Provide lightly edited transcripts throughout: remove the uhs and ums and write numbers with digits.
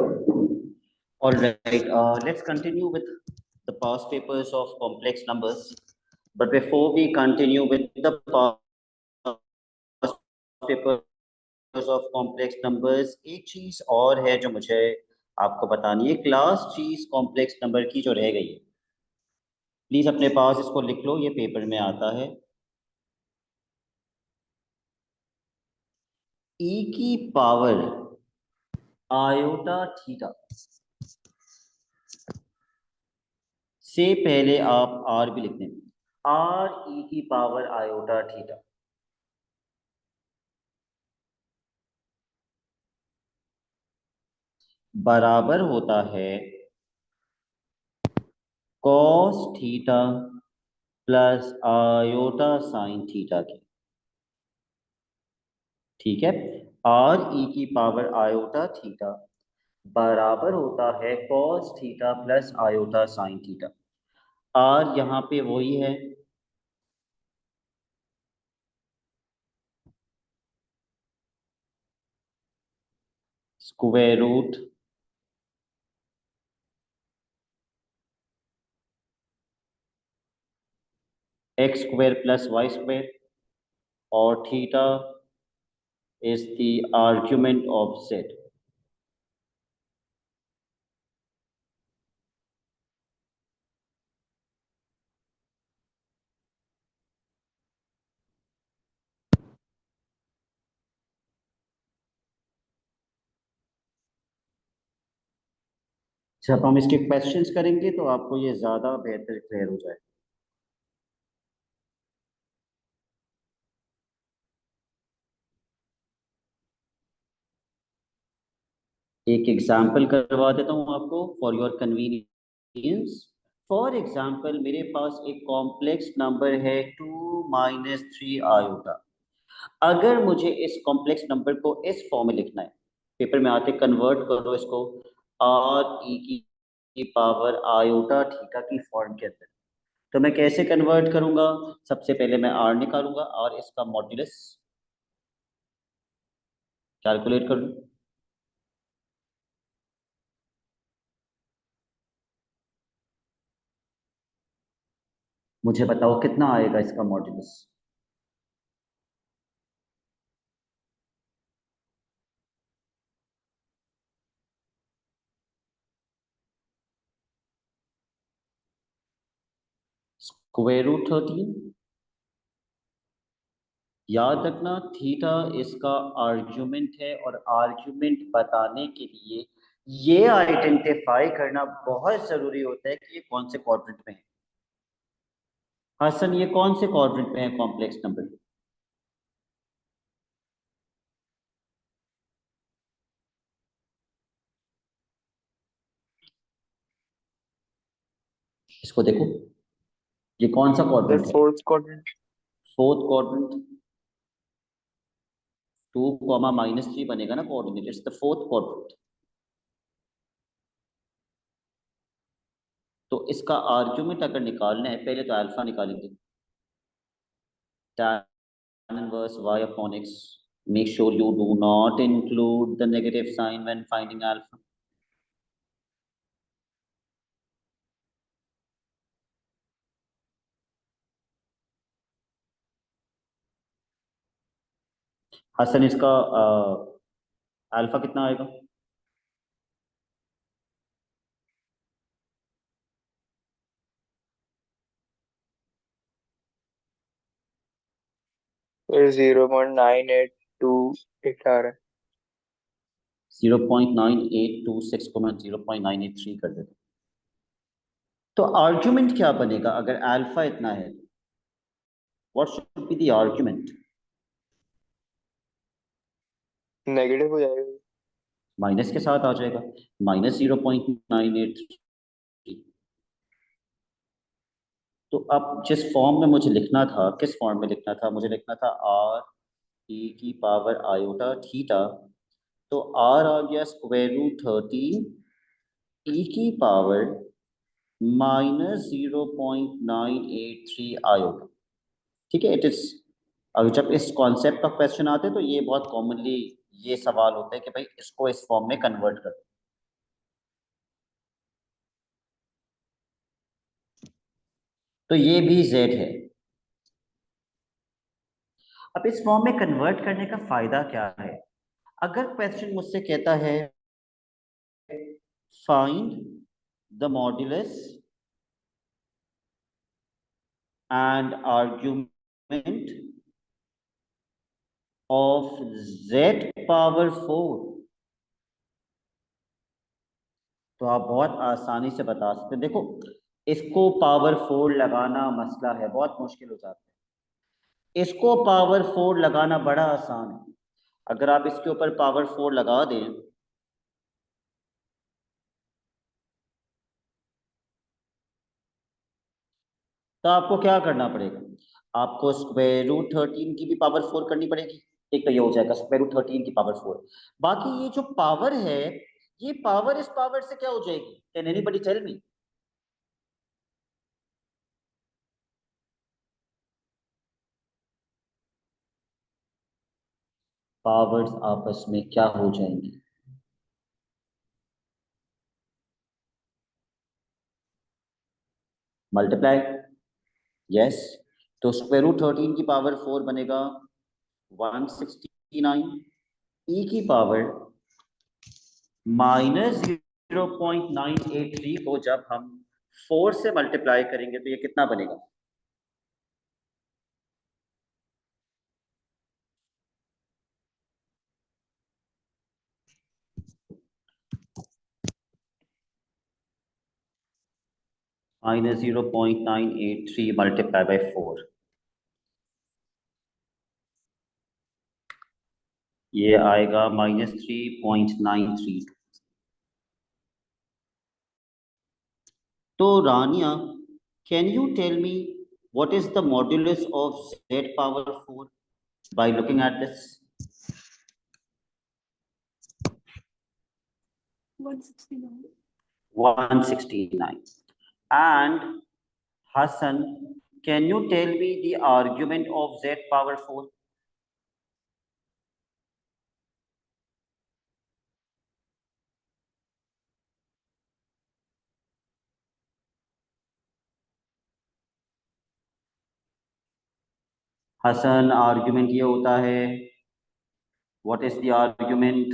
All right, let's continue with the past papers of complex numbers. But before we continue with the past papers of complex numbers, एक चीज और है जो मुझे आपको बतानी है, क्लास चीज कॉम्प्लेक्स नंबर की जो रह गई है। प्लीज अपने पास इसको लिख लो, ये पेपर में आता है। ई की पावर आयोटा थीटा से पहले आप आर भी लिख दें, आर ई की पावर आयोटा थीटा बराबर होता है cos theta plus iota sine theta के। ठीक है, आर ई की पावर आयोटा थीटा बराबर होता है cos theta plus iota sine theta. R यहाँ पे वही है, square root X square plus Y square, और theta is the argument of z। जब हम इसके क्वेश्चंस करेंगे तो आपको ये ज्यादा बेहतर क्लियर हो जाए। एक एग्जाम्पल करवा देता हूँ आपको for your convenience. For example मेरे पास एक कॉम्प्लेक्स नंबर है 2 - 3 आयोटा। अगर मुझे इस कॉम्प्लेक्स नंबर को इस फॉर्म में लिखना है, पेपर में आते कन्वर्ट करो इसको आर ई की पावर आयोटा थीटा की फॉर्म के अंदर। तो मैं कैसे कन्वर्ट करूंगा? सबसे पहले मैं आर निकालूंगा और इसका मॉड्यूलस कैलकुलेट कर लूं। मुझे बताओ कितना आएगा इसका मॉड्यूलस। Square root 13। याद रखना थीटा इसका आर्ग्यूमेंट है, और आर्ग्यूमेंट बताने के लिए ये आइडेंटिफाई करना बहुत जरूरी होता है कि ये कौन से क्वाड्रेंट में है। हसन, ये कौन से क्वाड्रेंट में है कॉम्प्लेक्स नंबर? इसको देखो, ये कौन सा सर क्वाड्रेंट है? Fourth quadrant. Fourth quadrant. 2, -3 बनेगा ना coordinate, it's the fourth quadrant. तो इसका आर्ग्यूमेंट अगर निकालना है, पहले तो अल्फा निकालेंगे। tan inverse y upon x, make sure you do not include the negative sign when finding alpha। Hasan, इसका अल्फा कितना आएगा? फिर 0.9828 आ रहा है। 0.9826 को मैं 0.983 कर देता हूँ। तो आर्ग्यूमेंट क्या बनेगा अगर अल्फा इतना है? What should be the argument? Negative हो जाएगा। माइनस के साथ आ जाएगा, -0.983। तो अब जिस फॉर्म में मुझे लिखना था, किस फॉर्म में लिखना था? मुझे लिखना था आर ई की पावर आयोटा थीटा। तो आर आ गया स्क्वायर रूट 13 ई की पावर -0.983 आयोटा। ठीक है, इट इज। अब जब इस कॉन्सेप्ट का क्वेश्चन आते हैं तो ये बहुत कॉमनली ये सवाल होता है कि भाई इसको इस फॉर्म में कन्वर्ट कर। तो ये भी z है। अब इस फॉर्म में कन्वर्ट करने का फायदा क्या है? अगर क्वेश्चन मुझसे कहता है find the modulus and argument of z power 4, तो आप बहुत आसानी से बता सकते हैं। देखो, इसको पावर 4 लगाना मसला है, बहुत मुश्किल हो जाता है। इसको पावर 4 लगाना बड़ा आसान है। अगर आप इसके ऊपर पावर 4 लगा दें तो आपको क्या करना पड़ेगा? आपको स्क्वायर रूट 13 की भी पावर 4 करनी पड़ेगी। एक तो ये हो जाएगा स्क्वायर रूट 13 की पावर 4। बाकी ये जो पावर है, ये पावर इस पावर से क्या हो जाएगी? Can anybody tell me? Powers आपस में क्या हो जाएंगी? मल्टीप्लाई। यस। तो स्क्वायर रूट 13 की पावर 4 बनेगा 169। ई की पावर -0.983 को जब हम 4 से मल्टीप्लाई करेंगे तो ये कितना बनेगा? -0.983 मल्टीप्लाई बाई 4, ये आएगा -3.932। तो Rania, can you tell me what is the modulus of z power 4 by looking at this? 169. 169. And Hassan, can you tell me the argument of z power 4? Hasan, argument ये होता है, what is the argument?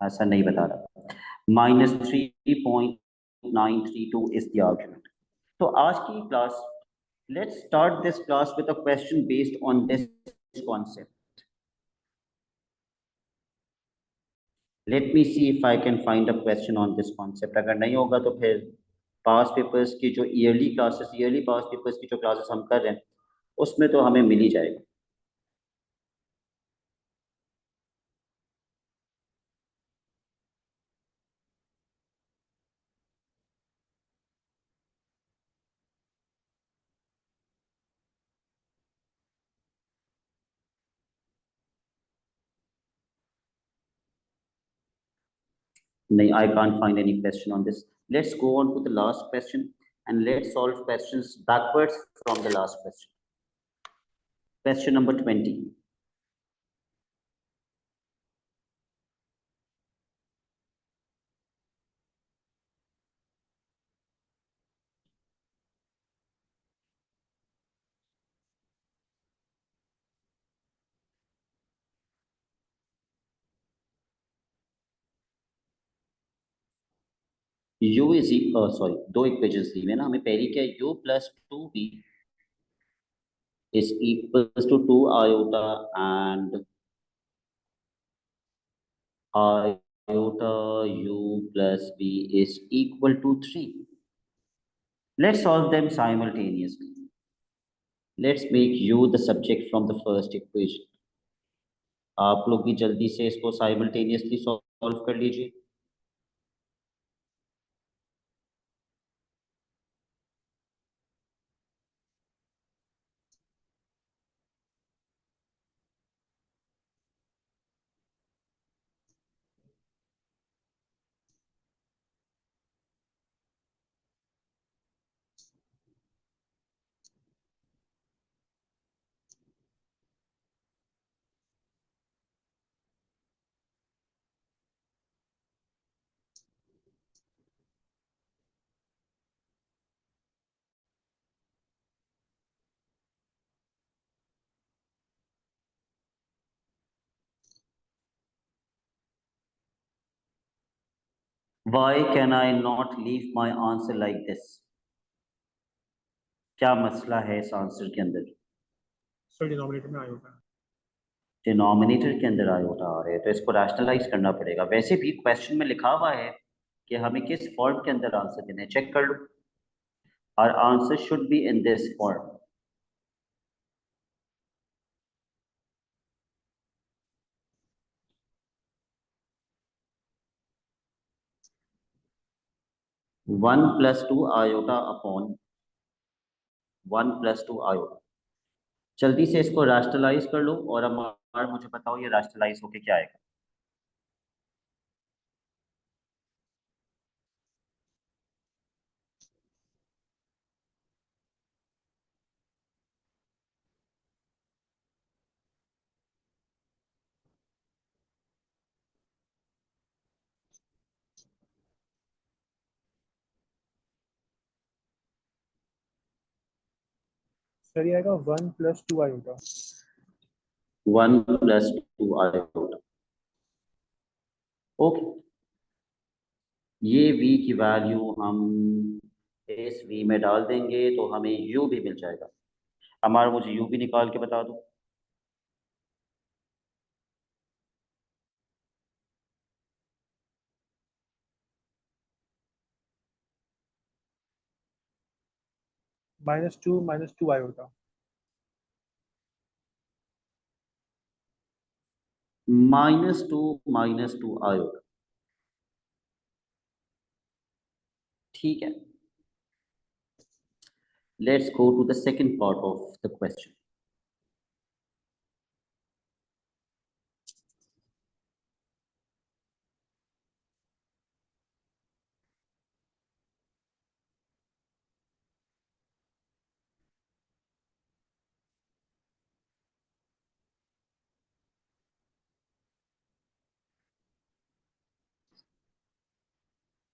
Hasan नहीं बता रहा। -3.932 is the argument. तो आज की class, let's start this class with a question based on this concept. Let me see if I can find a question on this concept. अगर नहीं होगा तो फिर पास पेपर्स की जो ईयरली पास पेपर्स की जो क्लासेस हम कर रहे हैं उसमें तो हमें मिल ही जाएगा। नहीं, I can't find any question on this. Let's go on to the last question and let's solve questions backwards from the last question. Question number 20. U is sorry, दो इक्वेशंस दी हुई है ना हमें। पहली क्या है? U plus 2B is equals to 2 iota and iota U plus B is equal to 3. Let's solve them simultaneously. Let's make U the subject from the first equation. आप लोग भी जल्दी से इसको साइमल्टेनियसली सॉल्व कर लीजिए। Why can I not leave my answer like this? क्या मसला है इस आंसर के अंदर? सर डिनोमिनेटर में आयोटा है। डिनोमिनेटर के अंदर आयोटा आ रहे हैं तो इसको रैशनलाइज करना पड़ेगा। वैसे भी क्वेश्चन में लिखा हुआ है कि हमें किस फॉर्म के अंदर आंसर देना है, चेक कर लो। और answer should be in this form. One plus two iota upon one plus two iota. जल्दी से इसको रैशनलाइज कर लो और अब मुझे बताओ ये रैशनलाइज होके क्या आएगा। सर ये आएगा 1 + 2 iota. One plus two iota. Okay, ये v की वैल्यू हम इस v में डाल देंगे तो हमें u भी मिल जाएगा। हमारा मुझे u भी निकाल के बता दो। -2 - 2 आयोटा। -2 आयोटा। ठीक है, let's go to the second part of the question.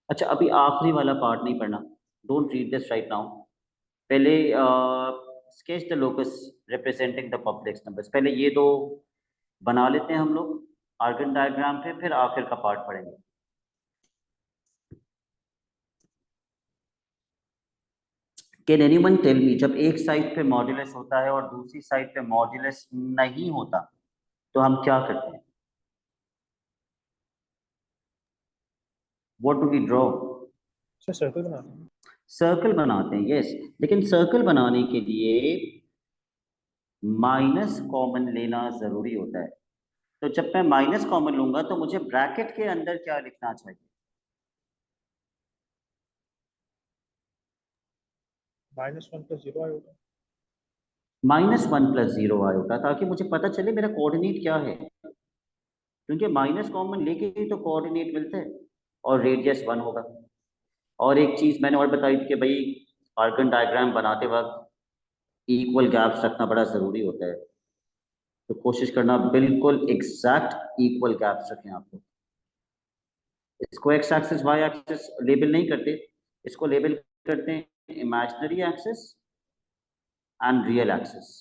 अच्छा, अभी आखिरी वाला पार्ट नहीं पढ़ना। Don't read this right now. पहले sketch the locus representing the complex numbers, पहले ये दो बना लेते हैं हम लोग आर्गन डायग्राम पे, फिर आखिर का पार्ट पढ़ेंगे। कैन एनीवन टेल मी, जब एक साइड पे मॉड्यूलस होता है और दूसरी साइड पे मॉड्यूलस नहीं होता तो हम क्या करते हैं? What do we draw? Sir circle बनाते हैं। सर्कल बनाते हैं, यस। लेकिन सर्कल बनाने के लिए माइनस कॉमन लेना जरूरी होता है। तो जब मैं माइनस कॉमन लूंगा तो मुझे ब्रैकेट के अंदर क्या लिखना चाहिए? -1 + 0 आयोटा। -1 + 0 आयोटा, ताकि मुझे पता चले मेरा कोऑर्डिनेट क्या है। क्योंकि माइनस कॉमन लेके ही तो कोऑर्डिनेट मिलते हैं और रेडियस 1 होगा। और एक चीज मैंने और बताई थी कि भाई आर्गन डायग्राम बनाते वक्त इक्वल गैप्स रखना बड़ा जरूरी होता है। तो कोशिश करना बिल्कुल एग्जैक्ट इक्वल गैप्स रखें आपको। इसको x axis y axis label नहीं करते, इसको लेबल करते हैं imaginary axis and real axis.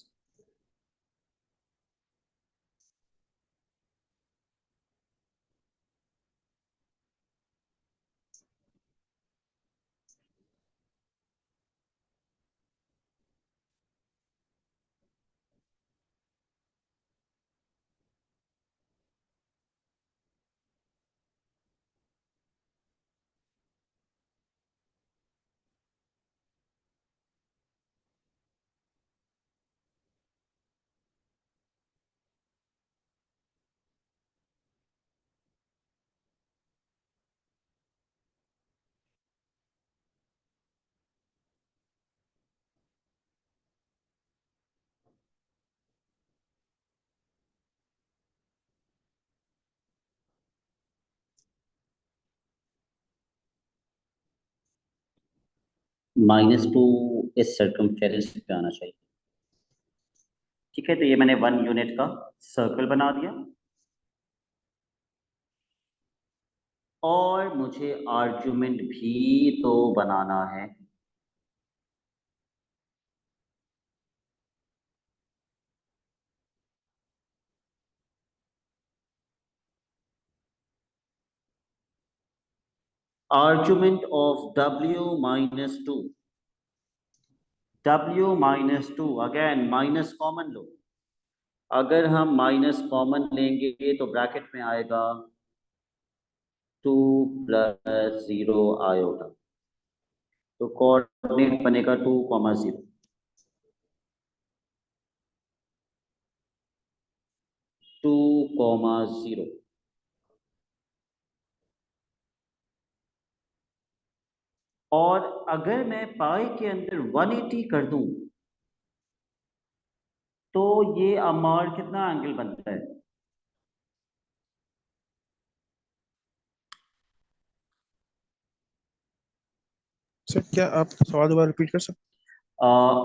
-2 इस सर्कमफेरेंस पे आना चाहिए। ठीक है, तो ये मैंने 1 यूनिट का सर्कल बना दिया और मुझे आर्ग्यूमेंट भी तो बनाना है। Argument of w minus two, w minus two, again minus common लो। अगर हम माइनस कॉमन लेंगे तो ब्रैकेट में आएगा 2 प्लस 0 आयोटा, तो कोऑर्डिनेट बनेगा 2,0, 2,0। और अगर मैं पाई के अंदर 180 कर दूं तो ये अमार कितना एंगल बनता है? सर क्या आप सवाल दोबारा रिपीट कर सकते?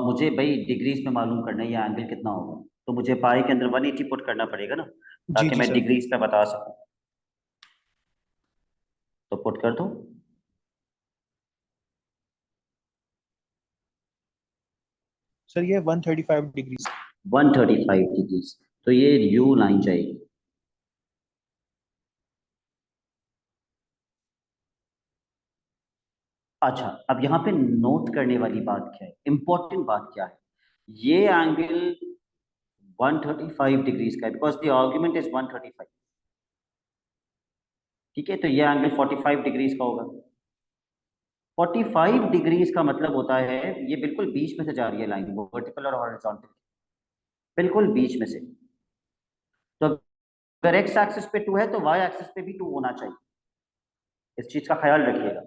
मुझे भाई डिग्रीज में मालूम करना है ये एंगल कितना होगा, तो मुझे पाई के अंदर 180 पुट करना पड़ेगा ना, जी ताकि जी मैं सर। डिग्रीज पे बता सकूं। तो पुट कर दो। सर ये 135 डिग्री। 135 डिग्रीज, तो ये यू लाइन जाएगी। अच्छा, अब यहाँ पे नोट करने वाली बात क्या है, इंपॉर्टेंट बात क्या है? ये एंगल 135 डिग्रीज का है, बिकॉज द आर्ग्यूमेंट इज 135। ठीक है, तो ये एंगल 45 डिग्रीज का होगा। 45 डिग्रीज का मतलब होता है ये बिल्कुल बीच में से जा रही है लाइन, वर्टिकल और हॉरिजॉन्टल, बिल्कुल बीच में से। तो अगर एक्स एक्सिस पे 2 है तो वाई एक्सिस पे भी 2 होना चाहिए, इस चीज का ख्याल रखिएगा।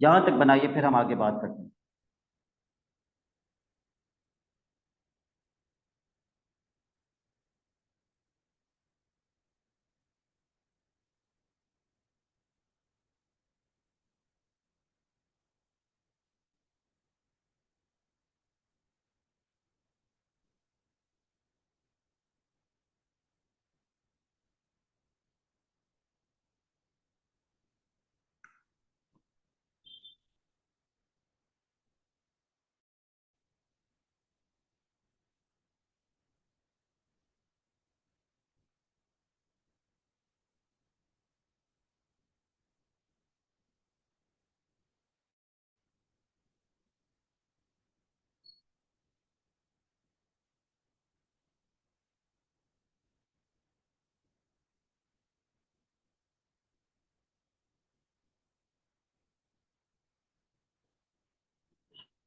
यहां तक बनाइए, फिर हम आगे बात करते हैं।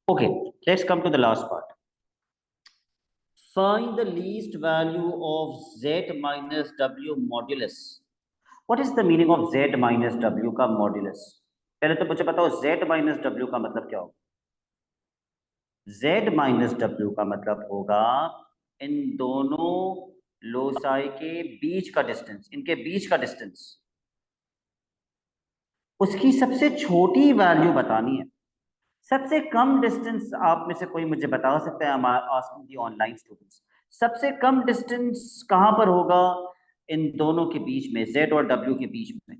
Okay, let's come to the last part. Find the least value of z minus w modulus. What is the meaning of z minus w का मॉड्यूलस? पहले तो मुझे बताओ z minus w का मतलब क्या होगा? z minus w का मतलब होगा इन दोनों लोसाई के बीच का डिस्टेंस, इनके बीच का डिस्टेंस, उसकी सबसे छोटी वैल्यू बतानी है। सबसे कम डिस्टेंस आप में से कोई मुझे बता सकता है? I am asking the online students, सबसे कम डिस्टेंस कहां पर होगा इन दोनों के बीच में, z और w के बीच में?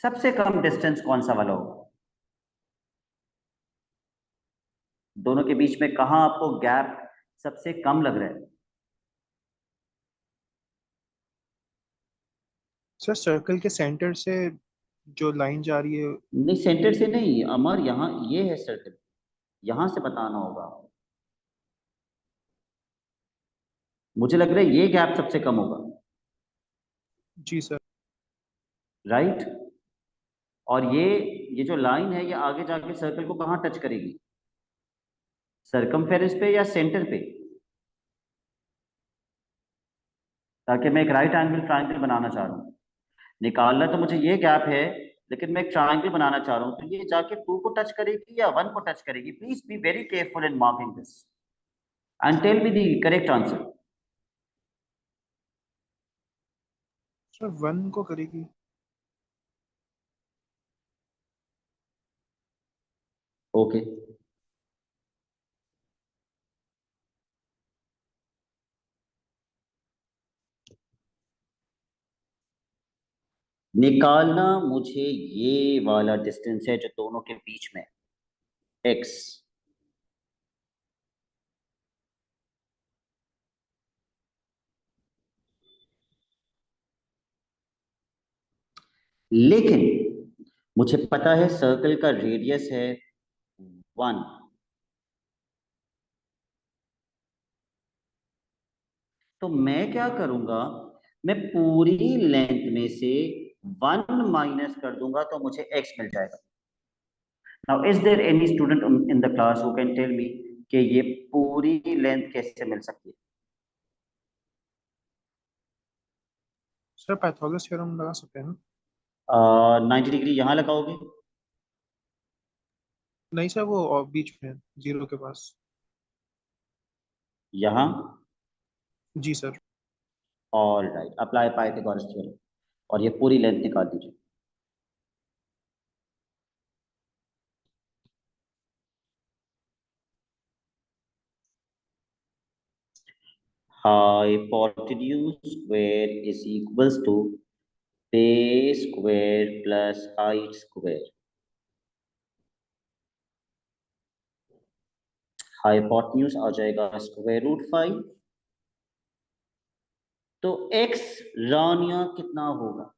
सबसे कम डिस्टेंस कौन सा वाला होगा? दोनों के बीच में कहां आपको गैप सबसे कम लग रहा है? सर सर्कल के सेंटर से जो लाइन जा रही है। नहीं, सेंटर से नहीं अमर, यहाँ ये है सर्कल, यहां से बताना होगा। मुझे लग रहा है ये गैप सबसे कम होगा, जी सर। राइट? और ये जो लाइन है ये आगे जाके सर्कल को कहाँ टच करेगी? सरकमफेरेंस पे या सेंटर पे? ताकि मैं एक राइट एंगल ट्राइंगल बनाना चाह रहा हूँ, निकालना तो मुझे ये गैप है, लेकिन मैं एक ट्राइंगल बनाना चाह रहा हूँ, तो ये जाके 2 को टच करेगी या 1 को टच करेगी? Please be very careful in marking this and tell me the correct answer. Sir 1 को करेगी। ओके, निकालना मुझे ये वाला डिस्टेंस है जो दोनों के बीच में, x। लेकिन मुझे पता है सर्कल का रेडियस है 1, तो मैं क्या करूंगा, मैं पूरी लेंथ में से 1 माइनस कर दूंगा तो मुझे x मिल जाएगा। Now is there any student in the class who can tell me कि ये पूरी लेंथ कैसे मिल सकती है? सर पाइथागोरस थ्योरम लगा सकते हैं ना? 90 डिग्री यहाँ लगाओगे? नहीं सर, वो और बीच में है, जीरो के पास। यहाँ? जी sir. All right, apply Pythagoras theorem और ये पूरी लेंथ निकाल दीजिए। Hypotenuse square is equals to base square plus height square। Hypotenuse आ जाएगा √5। तो x रानिया कितना होगा?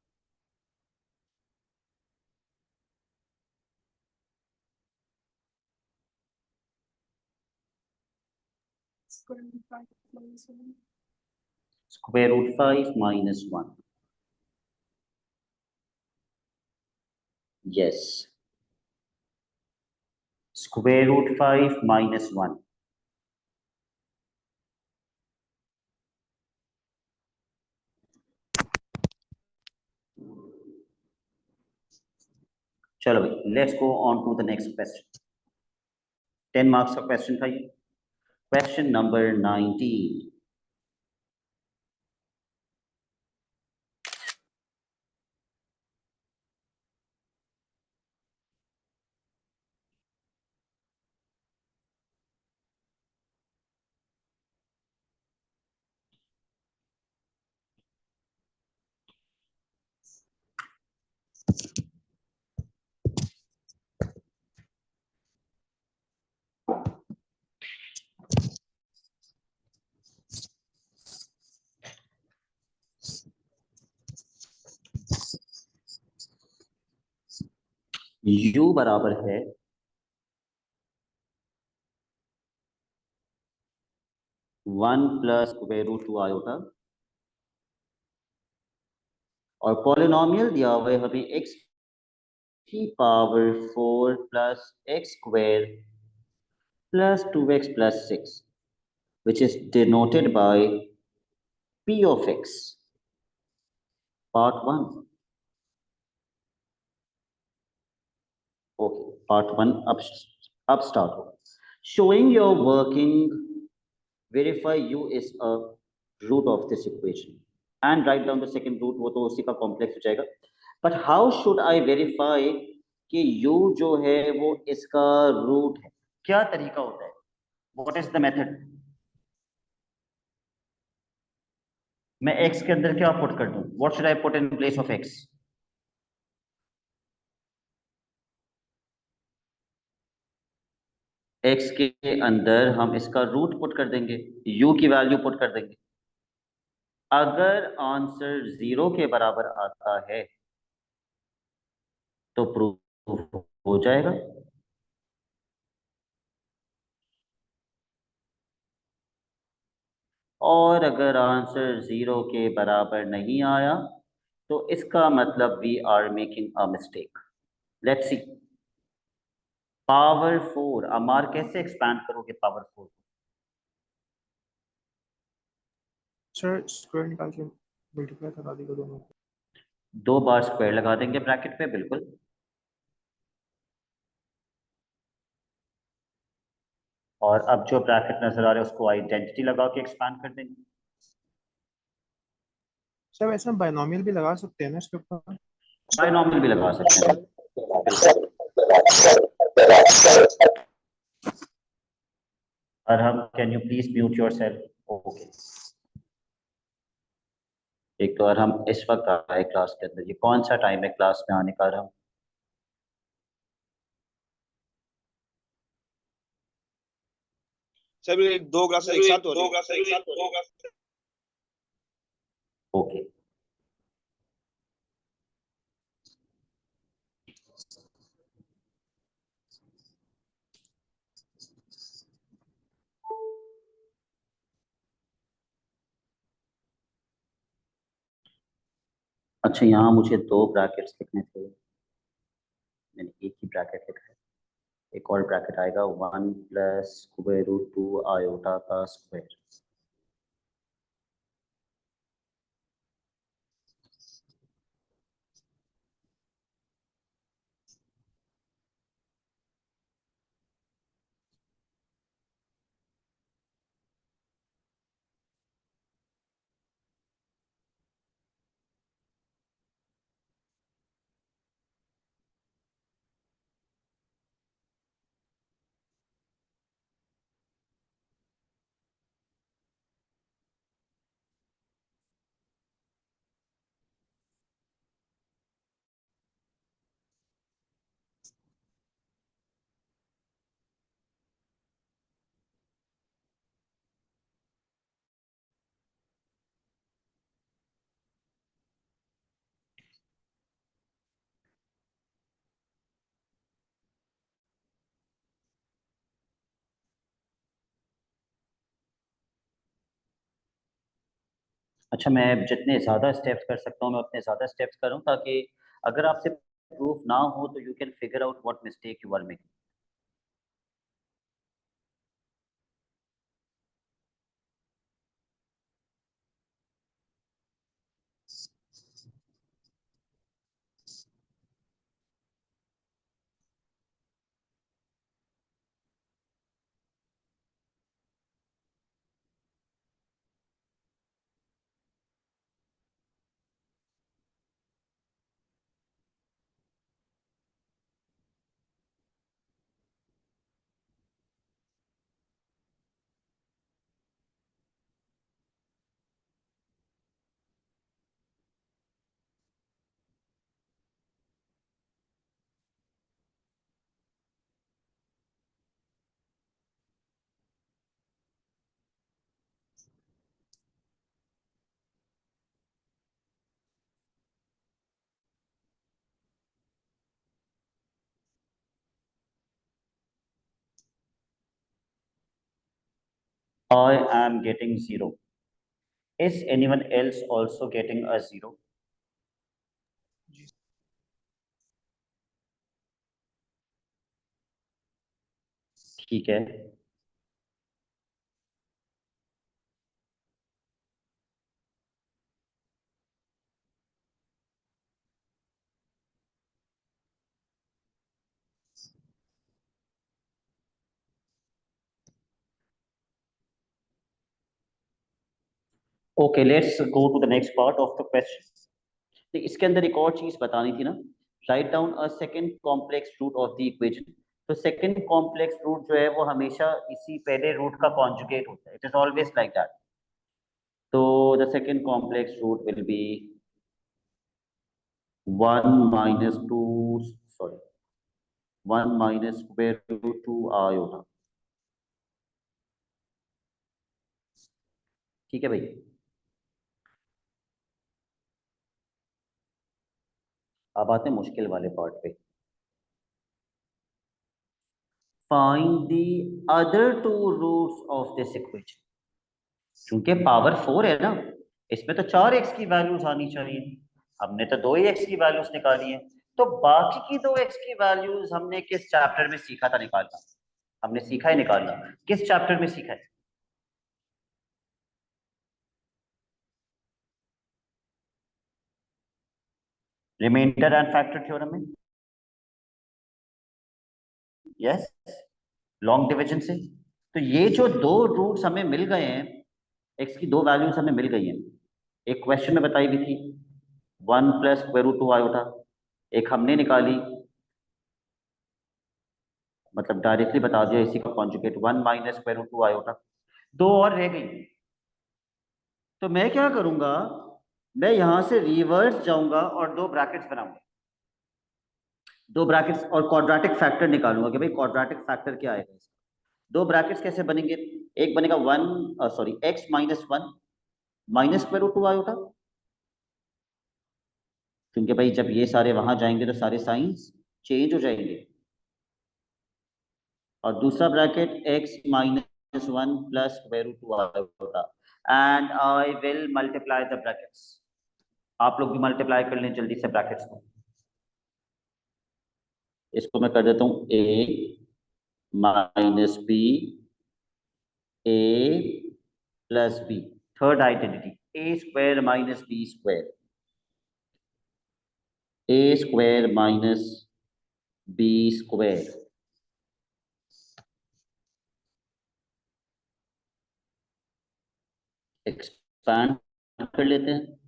√5 minus 1। yes, √5 minus 1। चलो भाई, let's go on to the next question. 10 marks का क्वेश्चन था ये। Question number 19। u बराबर है 1 प्लस √2 आयोटा, और पॉलिनोमियल दिया हुआ है हमें x की power 4 plus x square plus 2x plus 6, which is denoted by p of x, part 1। Okay, part 1 अब स्टार्ट होगा। Showing your working, verify u is a root of this equation and write down the second root, वो तो उसी का complex हो जाएगा। But how should I verify कि u जो है वो इसका रूट है? क्या तरीका होता है? What is the method? मैं x के अंदर क्या पुट कर दूं? What should I put in place of x? x के अंदर हम इसका रूट पुट कर देंगे, u की वैल्यू पुट कर देंगे। अगर आंसर 0 के बराबर आता है तो प्रूफ हो जाएगा। और अगर आंसर 0 के बराबर नहीं आया तो इसका मतलब we are making a mistake. Let's see. Power 4, Amar कैसे एक्सपैंड करोगे पावर 4? सर स्क्वायर निकाल के मल्टीप्लाई करा देगा दोनों को। 2 बार स्क्वायर लगा देंगे ब्रैकेट पे, बिल्कुल। और अब जो ब्रैकेट नजर आ रहा है उसको आइडेंटिटी लगा के एक्सपैंड कर देंगे। सर वैसे हम बाइनोमियल भी लगा सकते हैं ना इसके ऊपर? बाइनोमियल भी लगा सकते हैं, और हम, can you please mute yourself? Okay. एक तो और हम इस वक्त आए क्लास के अंदर, ये कौन सा टाइम है क्लास में आने का? हम सर ये दो क्लास एक साथ हो रही है। ओके। अच्छा, यहाँ मुझे दो ब्रैकेट्स लिखने थे, मैंने एक ही ब्रैकेट लिखा है। एक और ब्रैकेट आएगा 1 + √2 आयोटा का स्क्वायर। अच्छा, मैं जितने ज़्यादा स्टेप्स कर सकता हूँ मैं उतने ज़्यादा स्टेप्स करूँ, ताकि अगर आपसे प्रूफ ना हो तो you can figure out what mistake you are making. I am getting 0. Is anyone else also getting a 0? ठीक है। Okay, let's go to the next part of the question. तो इसके अंदर एक और चीज बतानी थी ना, write down a second complex root of the equation. तो सेकंड कॉम्प्लेक्स रूट जो है वो हमेशा इसी पहले रूट का कॉन्जुगेट होता है, it is always like that. तो the second complex root will be 1 - 2, sorry 1 - √2 iota. ठीक है भाई। अब आते हैं मुश्किल वाले पार्ट पे। Find the other two roots of this equation. क्योंकि पावर 4 है ना, इसमें तो 4x की वैल्यूज आनी चाहिए। हमने तो 2x की वैल्यूज निकाली है, तो बाकी की 2x की वैल्यूज हमने किस चैप्टर में सीखा था निकालना? हमने सीखा है निकालना, किस चैप्टर में सीखा है? रिमाइंडर एंड फैक्टर थ्योरम में। यस, लॉन्ग डिवीजन से। तो ये जो दो रूट्स हमें मिल गए हैं, एक्स की दो वैल्यूज हमें मिल गई हैं, एक क्वेश्चन में बताई हुई थी 1 + √2 आयोटा, एक हमने निकाली, मतलब डायरेक्टली बता दिया इसी का कॉन्जुगेट 1 - √2 आयोटा। दो और रह गई। तो मैं क्या करूंगा, मैं यहां से रिवर्स जाऊंगा और दो ब्रैकेट्स बनाऊंगा, दो ब्रैकेट्स और क्वाड्रेटिक फैक्टर निकालूंगा कि भाई क्वाड्रेटिक फैक्टर क्या आएगा इसका। दो ब्रैकेट्स कैसे बनेंगे? एक बनेगा x - 1 -√2 आयोटा, क्योंकि भाई जब ये सारे वहां जाएंगे तो सारे साइंस चेंज हो जाएंगे। और दूसरा bracket x - 1 + √2 iota, and I will multiply the brackets. आप लोग भी मल्टीप्लाई कर लें जल्दी से ब्रैकेट्स को। इसको मैं कर देता हूं a minus b, a plus b. Third identity, a square minus b square, a square minus b square. Expand कर लेते हैं।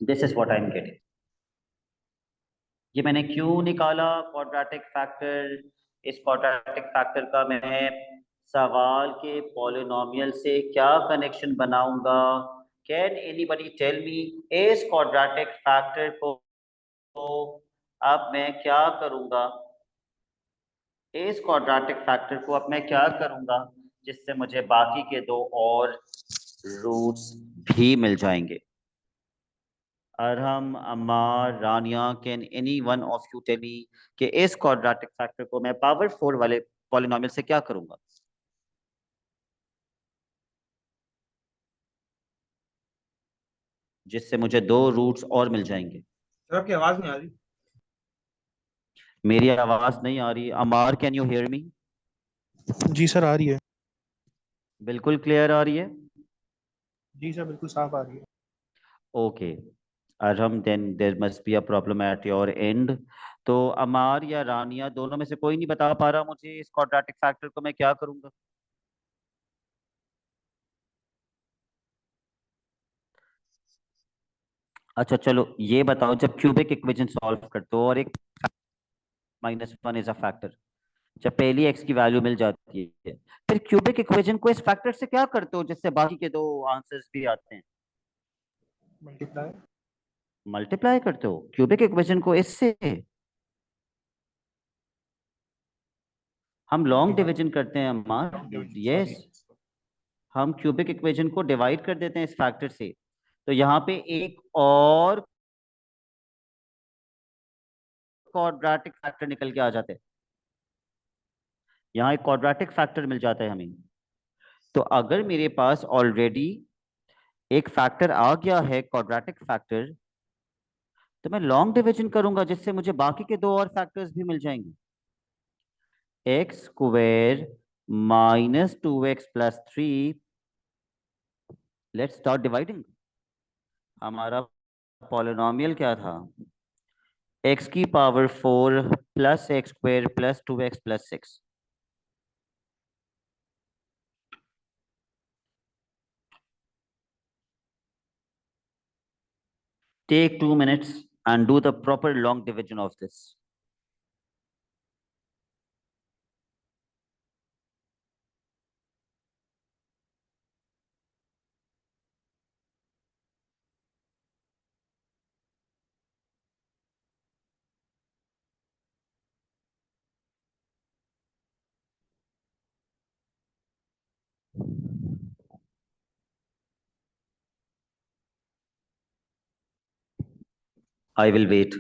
This is what I am getting. ये मैंने क्यों निकाला क्वाड्रेटिक फैक्टर? इस क्वाड्रेटिक फैक्टर का मैं सवाल के पॉलिनोमियल से क्या कनेक्शन बनाऊंगा? Can anybody tell me? इस क्वाड्रेटिक फैक्टर को अब मैं क्या करूंगा? इस क्वाड्रेटिक फैक्टर को अब मैं क्या करूंगा जिससे मुझे बाकी के दो और रूट्स भी मिल जाएंगे? Arham, Ammar, Rania, can any one of you tell me कि इस क्वाड्रेटिक फैक्टर को मैं पावर 4 वाले पॉलिनोमियल से क्या करूंगा जिससे मुझे दो रूट्स और मिल जाएंगे? सर आपकी आवाज नहीं आ रही। मेरी आवाज नहीं आ रही? Ammar, can you hear me? जी सर आ रही है। बिल्कुल क्लियर आ रही है? जी सर बिल्कुल साफ आ रही है। Okay Arham, then there must be a problem at your end. तो अमार या रानिया दोनों में से कोई नहीं बता पा रहा मुझे इस क्वाड्रेटिक फैक्टर को मैं क्या करूंगा? अच्छा चलो ये बताओ, जब क्यूबिक इक्वेशन सॉल्व करते हो और एक -1 इज अ फैक्टर, जब पहली एक्स की वैल्यू मिल जाती है, फिर क्यूबिक इक्वेशन को इस फैक्टर से क्या करते हो जिससे बाकी के दो आंसर्स भी आते हैं? मल्टीप्लाई। मल्टीप्लाई करते हो क्यूबिक इक्वेशन को इससे। हम जी लॉन्ग हाँ। डिवीजन करते हैं अम्मा। Long division sorry. यस, हम क्यूबिक इक्वेशन को डिवाइड कर देते हैं इस फैक्टर से। तो यहाँ पे एक और क्वाड्रेटिक फैक्टर निकल के आ जाते हैं। यहाँ एक क्वाड्रेटिक फैक्टर मिल जाता है हमें। तो अगर मेरे पास ऑलरेडी एक फैक्टर आ गया है क्वाड्रेटिक फैक्टर, तो मैं लॉन्ग डिवीजन करूंगा जिससे मुझे बाकी के दो और फैक्टर्स भी मिल जाएंगे। X square -2x+3। Let's start dividing. हमारा पॉलिनोमियल क्या था? एक्स की power 4 plus x square plus 2x+6। Take 2 minutes and do the proper long division of this. I will wait.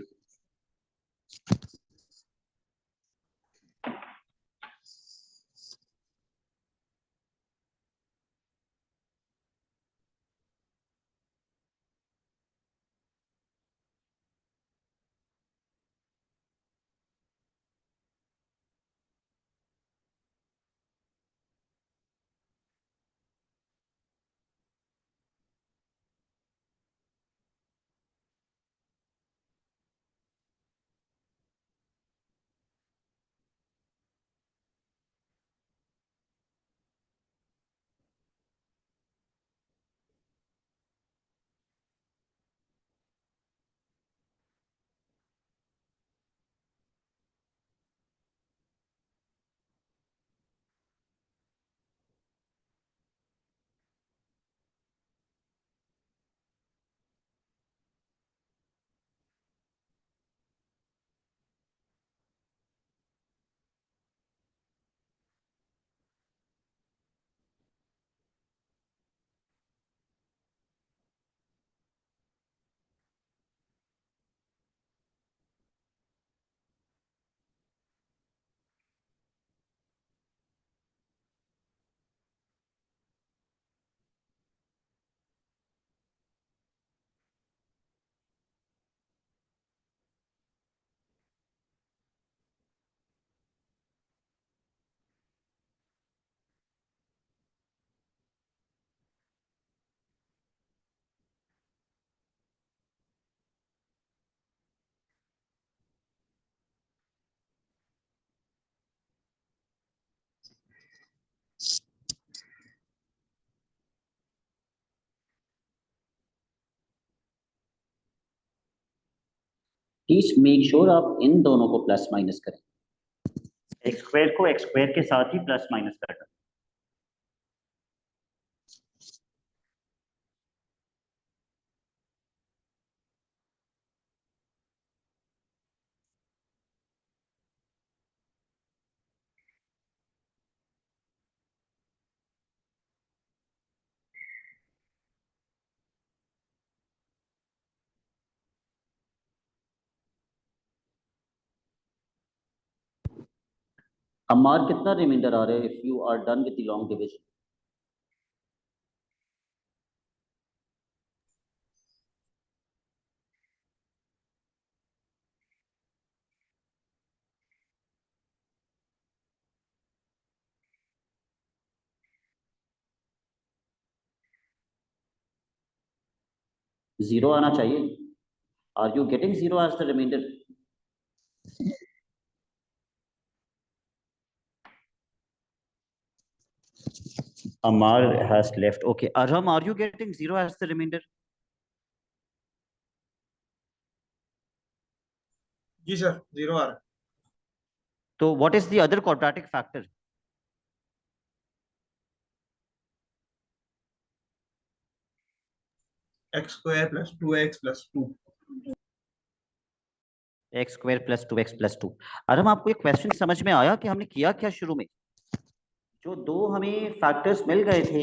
Please make sure आप इन दोनों को प्लस माइनस करें, x square को x square के साथ ही प्लस माइनस करना। अमार कितना रिमाइंडर आ रहा है if you are done with the long division? Zero आना चाहिए। Are you getting zero as the reminder? Amar has left. Okay. Arham, are you getting zero as the remainder? जी sir, 0 आ रहा है। So what is the other quadratic factor? X square plus 2x plus 2। X square plus 2x plus 2। Arham, आपको ये question समझ में आया कि हमने किया क्या शुरू में? जो दो हमें फैक्टर्स मिल गए थे,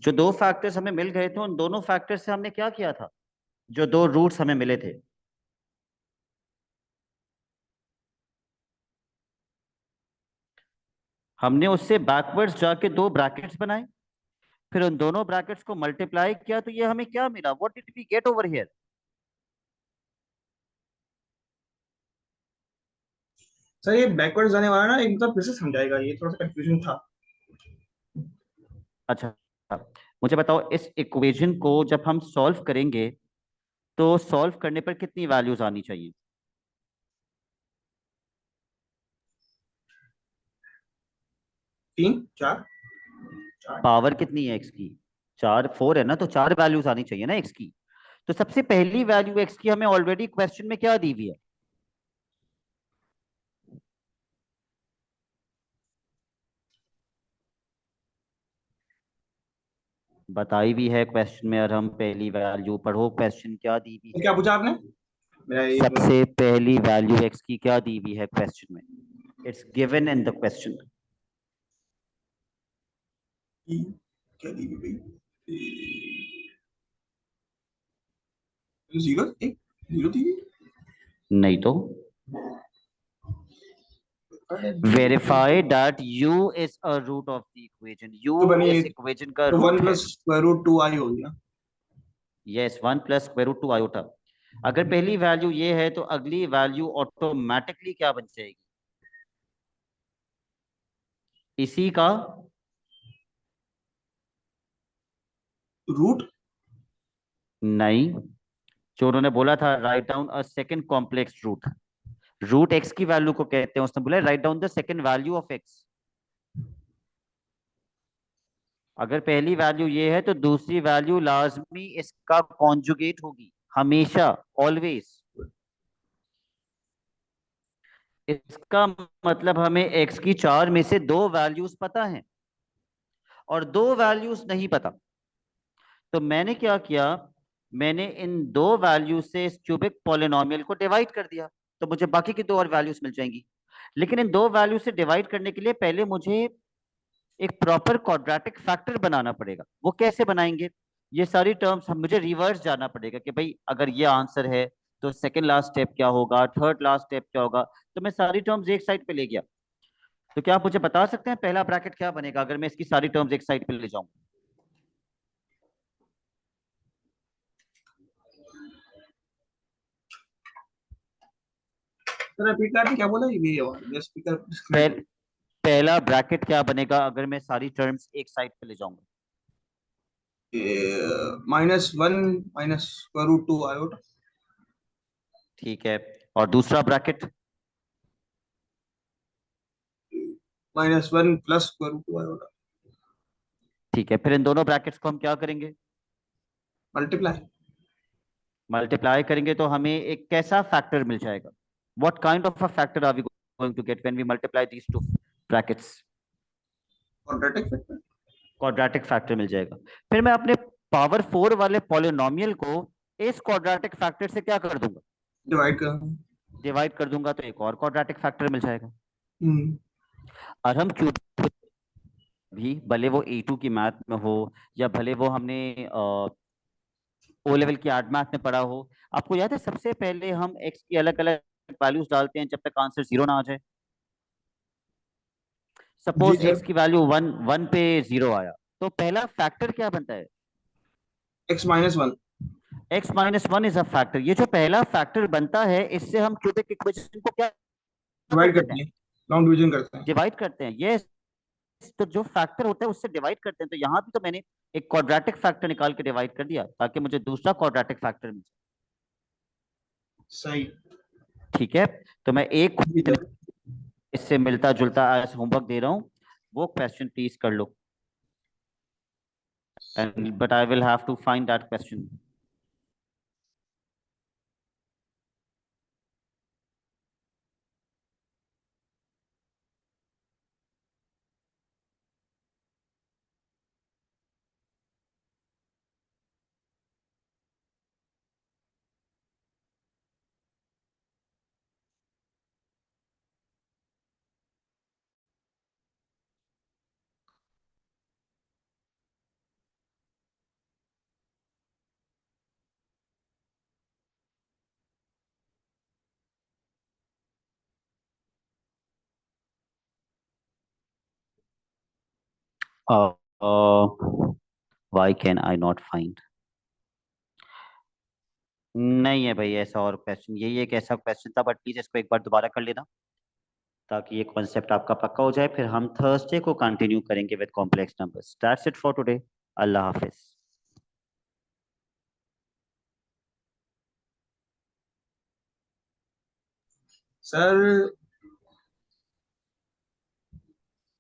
जो दो फैक्टर्स हमें मिल गए थे, उन दोनों फैक्टर्स से हमने क्या किया था? जो दो रूट्स हमें मिले थे, हमने उससे बैकवर्ड्स जाके दो ब्रैकेट्स बनाए, फिर उन दोनों ब्रैकेट्स को मल्टीप्लाई किया, तो ये हमें क्या मिला? What did we get over here? Sir ये बैकवर्ड जाने वाला ना, एक मतलब फिर से समझाएगा, ये थोड़ा सा कंफ्यूजन था। अच्छा, मुझे बताओ, इस इक्वेशन को जब हम सॉल्व करेंगे तो सॉल्व करने पर कितनी वैल्यूज आनी चाहिए? 3 4 पावर कितनी है एक्स की? 4, 4 है ना, तो 4 वैल्यूज आनी चाहिए ना एक्स की। तो सबसे पहली वैल्यू एक्स की हमें ऑलरेडी क्वेश्चन में क्या दी हुई है? बताई भी है क्वेश्चन में, और हम पहली वैल्यू पढ़ो, क्वेश्चन क्या दी हुई तो है? क्या पूछा आपने? मेरा ये सबसे पहली वैल्यू एक्स की क्या दी हुई है क्वेश्चन में? It's given in the question. क्या दी गई? 0 1 0 दी गई। नहीं तो verify that u is a root of the equation, u तो बनी इस इक्वेशन का तो 1 रूट है। प्लस स्क्वायर रूट 2 आई हो गया। Yes, 1 plus square root 2 iota. अगर पहली वैल्यू ये है तो अगली वैल्यू ऑटोमेटिकली क्या बन जाएगी? इसी का रूट नहीं, जो उन्होंने बोला था write down a second complex root, root x की वैल्यू को कहते हैं, उसने बोला write down the second value of x. अगर पहली वैल्यू ये है तो दूसरी वैल्यू लाजमी इसका कॉन्जुगेट होगी, हमेशा, ऑलवेज। इसका मतलब हमें एक्स की 4 में से 2 वैल्यूज पता है और 2 वैल्यूज नहीं पता। तो मैंने क्या किया, मैंने इन 2 वैल्यू से इस क्यूबिक पॉलिनोमियल को डिवाइड कर दिया, तो मुझे बाकी की 2 और वैल्यूज मिल जाएंगी। लेकिन इन 2 वैल्यू से डिवाइड करने के लिए पहले मुझे एक प्रॉपर क्वाड्रेटिक फैक्टर बनाना पड़ेगा। वो कैसे बनाएंगे? ये सारी टर्म्स हम मुझे रिवर्स जाना पड़ेगा कि भाई अगर ये आंसर है तो सेकंड लास्ट स्टेप क्या होगा, थर्ड लास्ट स्टेप क्या होगा। तो मैं सारी टर्म्स एक साइड पे ले गया। तो क्या आप मुझे बता सकते हैं पहला ब्रैकेट क्या बनेगा अगर मैं इसकी सारी टर्म्स एक साइड पे ले जाऊं? सर रिपीट करके क्या बोला ये स्पीकर डिस्कनेक्ट हो पहला ब्रैकेट क्या बनेगा अगर मैं सारी टर्म्स एक साइड पे ले जाऊंगा? -1 माइनस स्क्वायर रूट 2 आयोटा। ठीक है, और दूसरा bracket? -1 plus square root 2 iota. ठीक है, फिर इन दोनों ब्रैकेट्स को हम क्या करेंगे? मल्टीप्लाई। मल्टीप्लाई करेंगे तो हमें एक कैसा फैक्टर मिल जाएगा? What kind of a factor are we going to get when we multiply these two brackets? Quadratic factor. Quadratic factor मिल जाएगा। फिर मैं अपने पावर 4 वाले पॉलिनोमियल को इस क्वाड्रेटिक फैक्टर से क्या कर दूंगा? डिवाइड कर। डिवाइड कर दूंगा तो एक और क्वाड्रेटिक फैक्टर मिल जाएगा। हम्म। और हम क्यूब भी, भले वो A2 की मैथ में हो या भले वो हमने ओ लेवल की आर्ट मैथ में पढ़ा हो, आपको याद है सबसे पहले हम एक्स की अलग अलग वैल्यूज डालते हैं जब तक आंसर 0 ना आ जाए। जी सपोज सर। एक्स की वैल्यू 1 पे 0 आया, तो पहला फैक्टर क्या बनता है? x-1। x-1 is a factor. ये जो पहला फैक्टर बनता है, इससे हम क्यूबिक इक्वेशन को क्या कर डिवाइड देते करते हैं? हैं, लॉन्ग डिवीजन करते हैं। डिवाइड करते हैं। ये तो जो फैक्टर होता है उससे डिवाइड करते हैं। तो यहाँ भी तो मैंने एक क्वाड्रेटिक फैक्टर निकाल के डिवाइड कर दिया ताकि मुझे दूसरा क्वाड्रेटिक फैक्टर मिल जाए। सही। ठीक है, तो मैं एक जी क्वेश्चन सर। इससे मिलता जुलता आज होमवर्क दे रहा हूँ, वो क्वेश्चन प्लीज कर लो। And but I will have to find that question. Why can I not find? नहीं है भाई ऐसा और क्वेश्चन, यही एक ऐसा क्वेश्चन था, बट प्लीज इसको एक बार दोबारा कर लेना ताकि ये कॉन्सेप्ट आपका पक्का हो जाए। फिर हम थर्सडे को कंटिन्यू करेंगे with complex numbers. That's it for today. Allah Hafiz. Sir